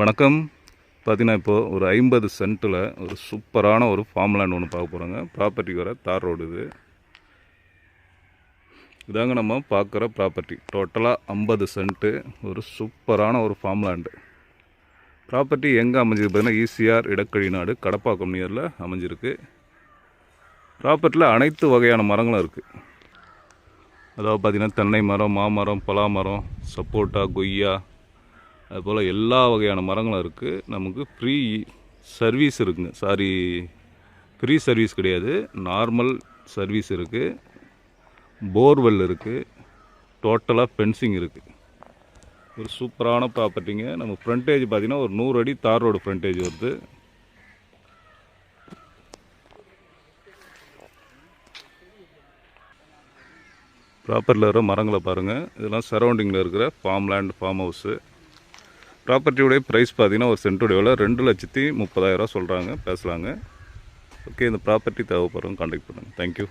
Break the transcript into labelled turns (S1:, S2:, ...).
S1: வணக்கம். பார்த்தீங்கன்னா இப்போது ஒரு 50 சென்ட்டில் ஒரு சூப்பரான ஒரு ஃபார்ம் லேண்ட் ஒன்று பார்க்க போகிறோங்க. ப்ராப்பர்ட்டிக்கு வர தார் ரோடு இதாங்க நம்ம பார்க்குற ப்ராப்பர்ட்டி. டோட்டலாக 50 சென்ட்டு ஒரு சூப்பரான ஒரு ஃபார்ம் லேண்டு. ப்ராப்பர்ட்டி எங்கே அமைஞ்சிருக்கு பார்த்தீங்கன்னா ஈசிஆர் இடக்கழி நாடு கடப்பாக்கம் நியரில் அமைஞ்சிருக்கு. ப்ராப்பர்ட்டியில் அனைத்து வகையான மரங்களும் இருக்குது. அதாவது பார்த்திங்கன்னா தென்னை மரம், மாமரம், பலா மரம், சப்போட்டா, கொய்யா, அதுபோல் எல்லா வகையான மரங்களும் இருக்குது. நமக்கு ஃப்ரீ சர்வீஸ் இருக்குங்க. ஃப்ரீ சர்வீஸ் கிடையாது, நார்மல் சர்வீஸ் இருக்குது. போர்வெல் இருக்குது. டோட்டலாக ஃபென்சிங் இருக்குது. ஒரு சூப்பரான ப்ராப்பர்ட்டிங்க. நம்ம ஃப்ரண்டேஜ் பார்த்திங்கன்னா ஒரு 100 அடி தார் ரோடு ஃப்ரண்டேஜ் வருது. ப்ராப்பர்ட்டியில் இருக்கிற மரங்களை பாருங்கள். இதெல்லாம் சரௌண்டிங்கில் இருக்கிற ஃபார்ம் லேண்ட், ஃபார்ம் ஹவுஸு. ப்ராப்பர்ட்டியோடைய ப்ரைஸ் பார்த்தீங்கன்னா ஒரு சென்ட்டோடைய விலை 2,30,000 சொல்கிறாங்க. பேசலாங்க. ஓகே, இந்த ப்ராப்பர்ட்டி தேவைப்படுறவங்க கான்டாக்ட் பண்ணுங்கள். தேங்க்யூ.